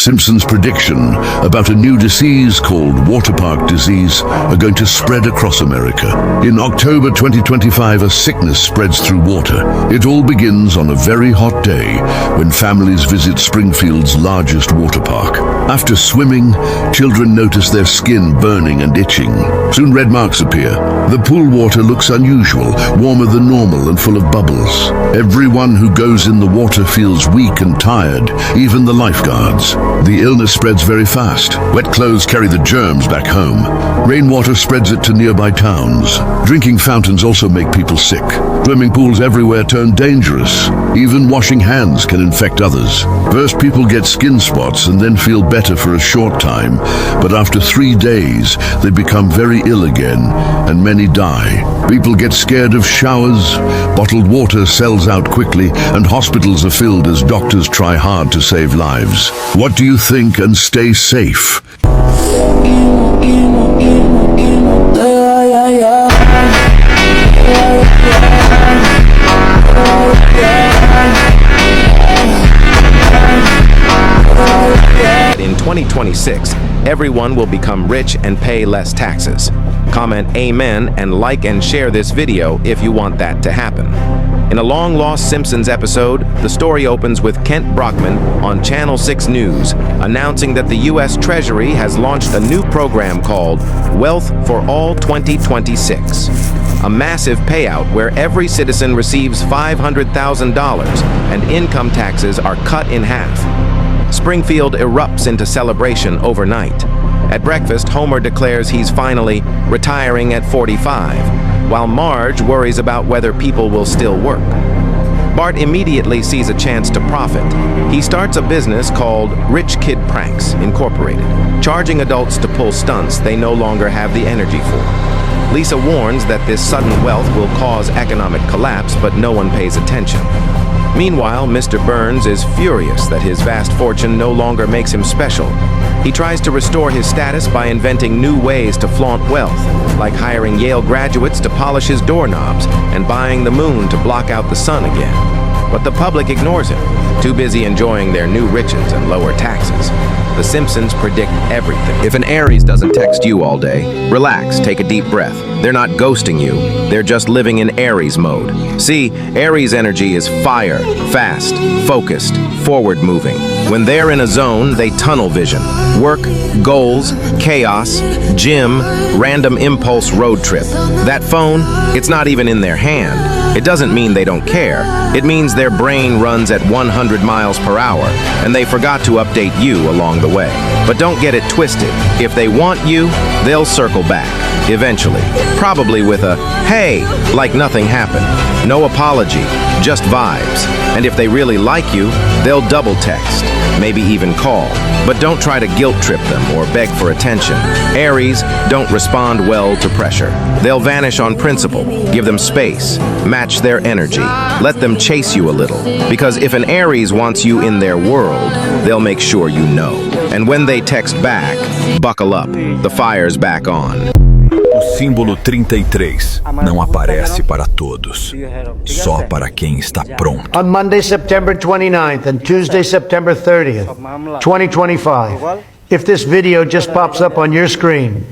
Simpson's prediction about a new disease called water park disease are going to spread across America. In October 2025, a sickness spreads through water. It all begins on a very hot day when families visit Springfield's largest water park. After swimming, children notice their skin burning and itching. Soon red marks appear. The pool water looks unusual, warmer than normal and full of bubbles. Everyone who goes in the water feels weak and tired, even the lifeguards. The illness spreads very fast. Wet clothes carry the germs back home. Rainwater spreads it to nearby towns. Drinking fountains also make people sick. Swimming pools everywhere turn dangerous. Even washing hands can infect others. First, people get skin spots and then feel better for a short time. But after 3 days, they become very ill again, and many die. People get scared of showers. Bottled water sells out quickly, and hospitals are filled as doctors try hard to save lives. What do you think, and stay safe? In 2026, everyone will become rich and pay less taxes. Comment amen and like and share this video if you want that to happen. In a long-lost Simpsons episode, the story opens with Kent Brockman on Channel 6 News announcing that the U.S. Treasury has launched a new program called Wealth for All 2026. A massive payout where every citizen receives $500,000 and income taxes are cut in half. Springfield erupts into celebration overnight. At breakfast, Homer declares he's finally retiring at 45, while Marge worries about whether people will still work. Bart immediately sees a chance to profit. He starts a business called Rich Kid Pranks, Incorporated, charging adults to pull stunts they no longer have the energy for. Lisa warns that this sudden wealth will cause economic collapse, but no one pays attention. Meanwhile, Mr. Burns is furious that his vast fortune no longer makes him special. He tries to restore his status by inventing new ways to flaunt wealth, like hiring Yale graduates to polish his doorknobs and buying the moon to block out the sun again. But the public ignores him, too busy enjoying their new riches and lower taxes. The Simpsons predict everything. If an Aries doesn't text you all day, relax, take a deep breath. They're not ghosting you, they're just living in Aries mode. See, Aries energy is fire, fast, focused, forward-moving. When they're in a zone, they tunnel vision. Work, goals, chaos, gym, random impulse road trip. That phone, it's not even in their hand. It doesn't mean they don't care. It means their brain runs at 100 miles per hour, and they forgot to update you along the way. But don't get it twisted. If they want you, they'll circle back, eventually. Probably with a, hey, like nothing happened. No apology, just vibes. And if they really like you, they'll double text, maybe even call. But don't try to guilt trip them or beg for attention. Aries don't respond well to pressure. They'll vanish on principle. Give them space. Match their energy. Let them chase you a little. Because if an Aries wants you in their world, they'll make sure you know. And when they text back, buckle up. The fire's back on. O símbolo 33 não aparece para todos, só para quem está pronto. On Monday, September 29th and Tuesday, September 30th, 2025, if this video just pops up on your screen,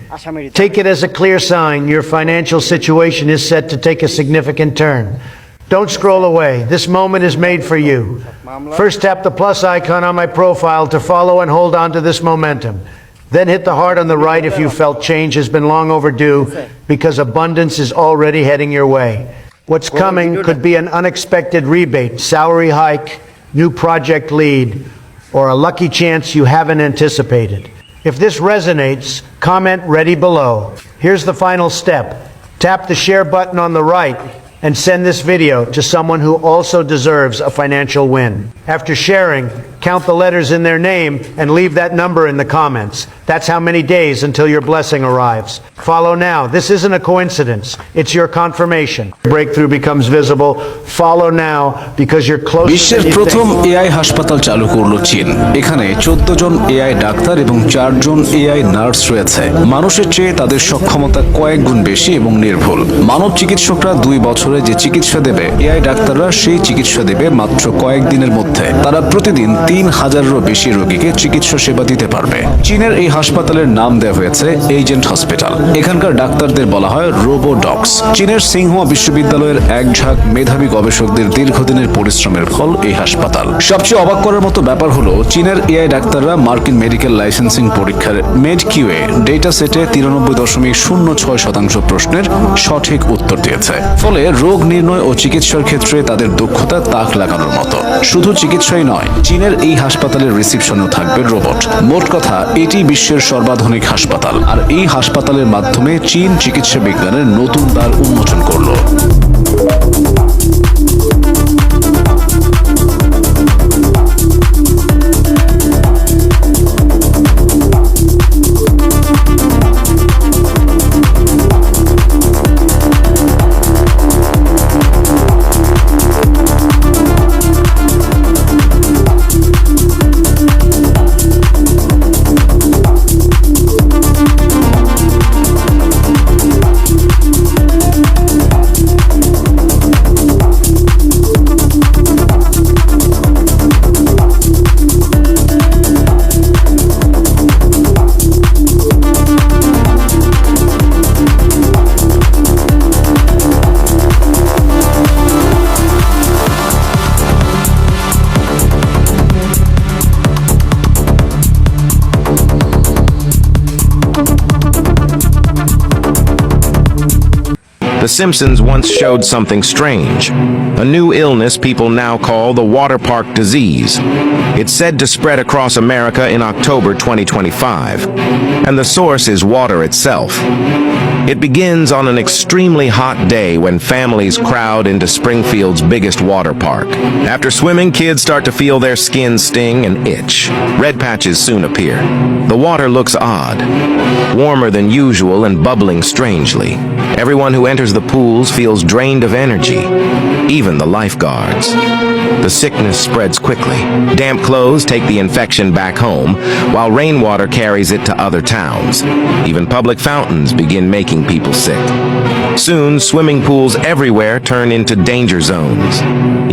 take it as a clear sign your financial situation is set to take a significant turn. Don't scroll away. This moment is made for you. First, tap the plus icon on my profile to follow and hold on to this momentum. Then hit the heart on the right if you felt change has been long overdue, because abundance is already heading your way. What's coming could be an unexpected rebate, salary hike, new project lead, or a lucky chance you haven't anticipated. If this resonates, comment ready below. Here's the final step. Tap the share button on the right and send this video to someone who also deserves a financial win. After sharing, count the letters in their name and leave that number in the comments. That's how many days until your blessing arrives. Follow now. This isn't a coincidence. It's your confirmation. Breakthrough becomes visible. Follow now because you're close. বিশ্বের প্রথম AI হাসপাতাল চালু করলো চীন। এখানে 14 জন AI doctor এবং 4 জন AI nurse রয়েছে। মানুষের চেয়ে তাদের সক্ষমতা কয়েক গুণ বেশি এবং নির্ভুল। মানব চিকিৎসকরা 2 বছরে যে চিকিৎসা দেবে, এআই ডাক্তাররা সেই চিকিৎসা দেবে মাত্র কয়েক দিনের মধ্যে। মধ্যে। তারা প্রতিদিন 3000-এরও বেশি রোগীকে চিকিৎসা সেবা দিতে পারবে। চীনের এই হাসপাতালের নাম দেওয়া হয়েছে এজেন্ট হসপিটাল। এখানকার ডাক্তারদের বলা হয় রোবোডক্স। চীনের সিংহুয়া বিশ্ববিদ্যালয়ের এক ঝাঁক মেধাবী গবেষকদের দীর্ঘদিনের পরিশ্রমের ফল এই হাসপাতাল। সবচেয়ে অবাক করার মতো ব্যাপার হলো চীনের এআই ডাক্তাররা মার্কিন মেডিকেল লাইসেন্সিং পরীক্ষার মেডকিউএ ডেটা সেটে 93.06% প্রশ্নের সঠিক উত্তর দিয়েছে। ফলে রোগ নির্ণয় ও চিকিৎসার ক্ষেত্রে তাদের দক্ষতা তাক লাগানোর মতো। শুধু চিকিৎসাই নয়, চীনের এই হাসপাতালের রিসিপশনেও থাকবে রোবট। মোট কথা, এটি বিশ্বের সর্বাধুনিক হাসপাতাল, আর এই হাসপাতালের মাধ্যমে চীন চিকিৎসা বিজ্ঞানের নতুন দ্বার উন্মোচন করলো। The Simpsons once showed something strange, a new illness people now call the water park disease. It's said to spread across America in October 2025, and the source is water itself. It begins on an extremely hot day when families crowd into Springfield's biggest water park. After swimming, kids start to feel their skin sting and itch. Red patches soon appear. The water looks odd, warmer than usual and bubbling strangely. Everyone who enters the pools feels drained of energy, even the lifeguards. The sickness spreads quickly. Damp clothes take the infection back home, while rainwater carries it to other towns. Even public fountains begin making people sick. Soon, swimming pools everywhere turn into danger zones.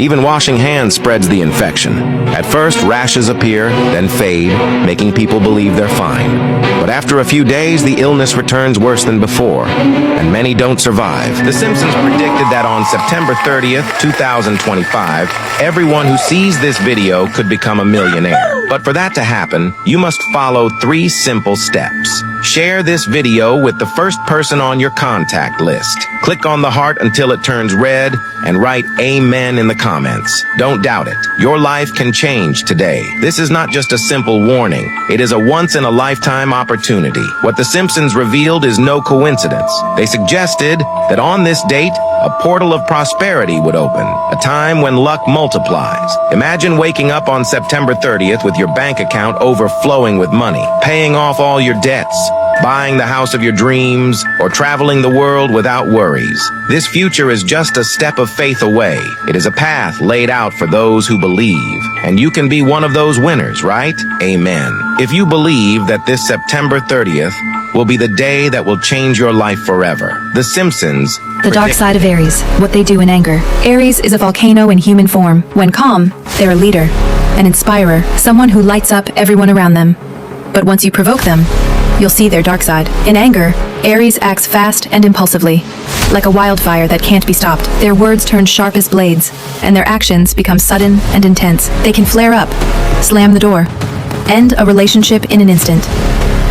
Even washing hands spreads the infection. At first, rashes appear, then fade, making people believe they're fine. But after a few days, the illness returns worse than before, and many don't survive. The Simpsons predicted that on September 30th, 2025, everyone who sees this video could become a millionaire. But for that to happen, you must follow 3 simple steps. Share this video with the first person on your contact list. Click on the heart until it turns red and write Amen in the comments. Don't doubt it. Your life can change today. This is not just a simple warning. It is a once-in-a-lifetime opportunity. What The Simpsons revealed is no coincidence. They suggested that on this date, a portal of prosperity would open, a time when luck multiplies. Imagine waking up on September 30th with your bank account overflowing with money, paying off all your debts, buying the house of your dreams, or traveling the world without worries. This future is just a step of faith away. It is a path laid out for those who believe. And you can be one of those winners, right? Amen. If you believe that this September 30th will be the day that will change your life forever. The Simpsons. The dark side of Aries, what they do in anger. Aries is a volcano in human form. When calm, they're a leader, an inspirer, someone who lights up everyone around them. But once you provoke them, you'll see their dark side. In anger, Aries acts fast and impulsively, like a wildfire that can't be stopped. Their words turn sharp as blades, and their actions become sudden and intense. They can flare up, slam the door, end a relationship in an instant,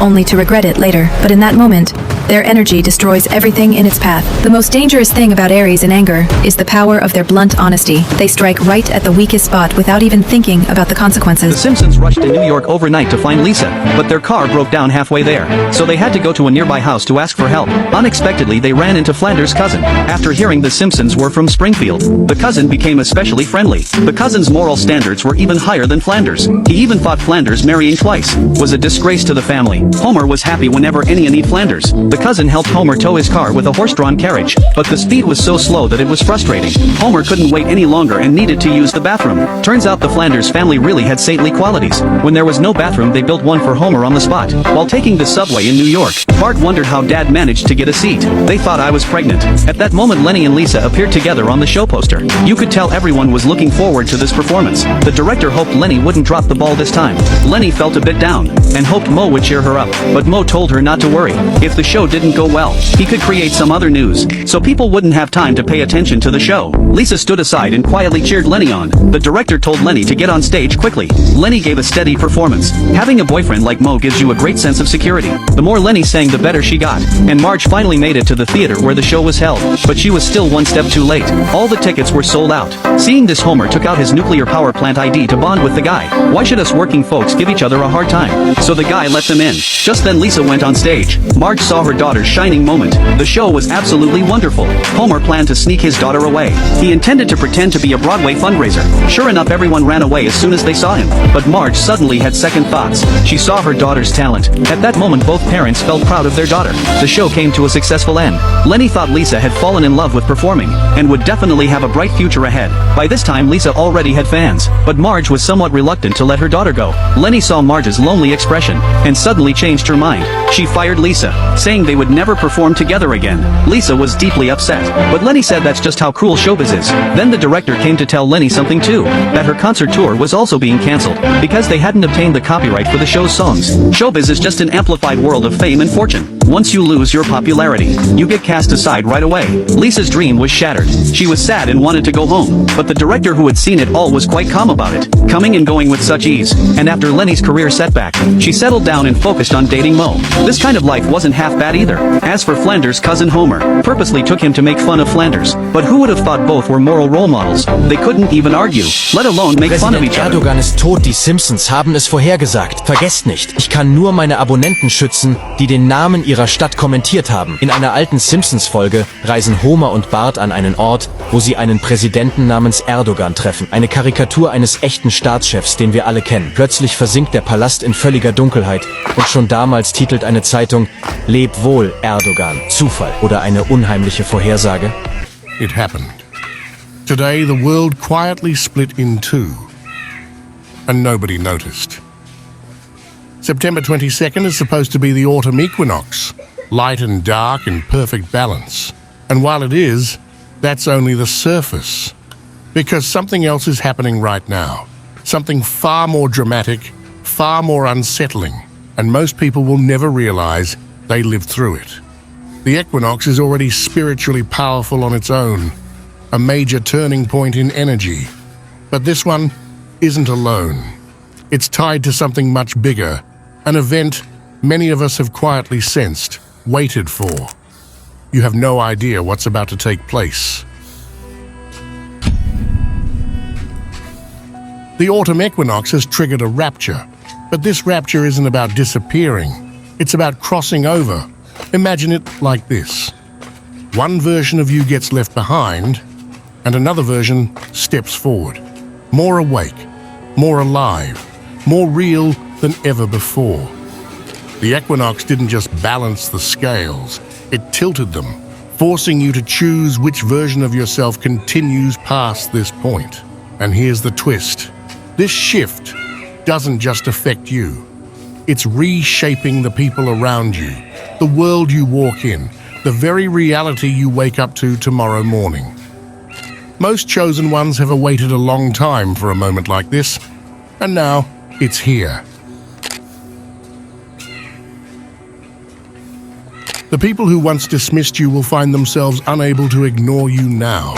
only to regret it later. But in that moment, their energy destroys everything in its path. The most dangerous thing about Aries in anger is the power of their blunt honesty. They strike right at the weakest spot without even thinking about the consequences. The Simpsons rushed to New York overnight to find Lisa, but their car broke down halfway there. So they had to go to a nearby house to ask for help. Unexpectedly, they ran into Flanders' cousin. After hearing the Simpsons were from Springfield, the cousin became especially friendly. The cousin's moral standards were even higher than Flanders. He even thought Flanders marrying twice was a disgrace to the family. Homer was happy whenever any need Flanders. The cousin helped Homer tow his car with a horse-drawn carriage, but the speed was so slow that it was frustrating. Homer couldn't wait any longer and needed to use the bathroom. Turns out the Flanders family really had saintly qualities. When there was no bathroom, they built one for Homer on the spot. While taking the subway in New York, Bart wondered how Dad managed to get a seat. They thought I was pregnant. At that moment, Lenny and Lisa appeared together on the show poster. You could tell everyone was looking forward to this performance. The director hoped Lenny wouldn't drop the ball this time. Lenny felt a bit down and hoped Mo would cheer her up, but Mo told her not to worry. If the show didn't go well, he could create some other news, so people wouldn't have time to pay attention to the show. Lisa stood aside and quietly cheered Lenny on. The director told Lenny to get on stage quickly. Lenny gave a steady performance. Having a boyfriend like Mo gives you a great sense of security. The more Lenny sang, the better she got, and Marge finally made it to the theater where the show was held, but she was still one step too late. All the tickets were sold out. Seeing this, Homer took out his nuclear power plant ID to bond with the guy. Why should us working folks give each other a hard time? So the guy let them in. Just then Lisa went on stage. Marge saw her daughter's shining moment. The show was absolutely wonderful. Homer planned to sneak his daughter away. He intended to pretend to be a Broadway fundraiser. Sure enough, everyone ran away as soon as they saw him. But Marge suddenly had second thoughts. She saw her daughter's talent. At that moment, both parents felt proud of their daughter. The show came to a successful end. Lenny thought Lisa had fallen in love with performing and would definitely have a bright future ahead. By this time, Lisa already had fans, but Marge was somewhat reluctant to let her daughter go. Lenny saw Marge's lonely expression and suddenly changed her mind. She fired Lisa, saying they would never perform together again. Lisa was deeply upset, but Lenny said that's just how cruel showbiz is. Then the director came to tell Lenny something too, that her concert tour was also being cancelled because they hadn't obtained the copyright for the show's songs. Showbiz is just an amplified world of fame and fortune. Once you lose your popularity, you get cast aside right away. Lisa's dream was shattered. She was sad and wanted to go home, but the director, who had seen it all, was quite calm about it, coming and going with such ease. And after Lenny's career setback, she settled down and focused on dating Mo. This kind of life wasn't half bad either. As for Flanders' cousin Homer, purposely took him to make fun of Flanders, but who would have thought both were moral role models? They couldn't even argue, let alone make fun of each other. Erdogan ist tot, die Simpsons haben es vorhergesagt. Vergesst nicht, ich kann nur meine Abonnenten schützen, die den Namen ihrer Stadt kommentiert haben. In einer alten Simpsons-Folge reisen Homer und Bart an einen Ort, wo sie einen Präsidenten namens Erdogan treffen. Eine Karikatur eines echten Staatschefs, den wir alle kennen. Plötzlich versinkt der Palast in völliger Dunkelheit und schon damals titelt eine Zeitung: Leb wohl, Erdogan. Zufall oder eine unheimliche Vorhersage? It happened. Today the world quietly split in two, and nobody noticed. September 22nd is supposed to be the autumn equinox, light and dark in perfect balance. And while it is, that's only the surface, because something else is happening right now. Something far more dramatic, far more unsettling, and most people will never realize they lived through it. The equinox is already spiritually powerful on its own, a major turning point in energy. But this one isn't alone. It's tied to something much bigger, an event many of us have quietly sensed, waited for. You have no idea what's about to take place. The autumn equinox has triggered a rapture, but this rapture isn't about disappearing. It's about crossing over. Imagine it like this. One version of you gets left behind, and another version steps forward. More awake, more alive, more real than ever before. The equinox didn't just balance the scales, it tilted them, forcing you to choose which version of yourself continues past this point. And here's the twist. This shift doesn't just affect you. It's reshaping the people around you, the world you walk in, the very reality you wake up to tomorrow morning. Most chosen ones have awaited a long time for a moment like this, and now it's here. The people who once dismissed you will find themselves unable to ignore you now.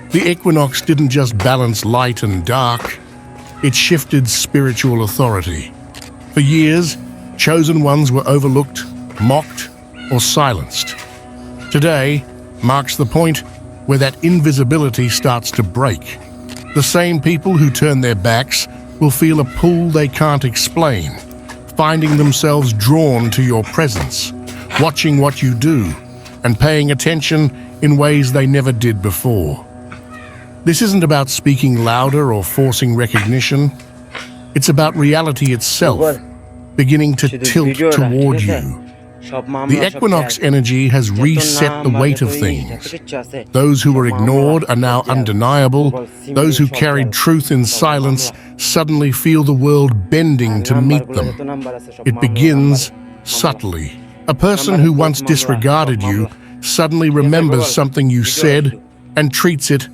The equinox didn't just balance light and dark, it shifted spiritual authority. For years, chosen ones were overlooked, mocked, or silenced. Today marks the point where that invisibility starts to break. The same people who turn their backs will feel a pull they can't explain, finding themselves drawn to your presence, watching what you do, and paying attention in ways they never did before. This isn't about speaking louder or forcing recognition. It's about reality itself, beginning to tilt toward you. The equinox energy has reset the weight of things. Those who were ignored are now undeniable. Those who carried truth in silence suddenly feel the world bending to meet them. It begins subtly. A person who once disregarded you suddenly remembers something you said and treats it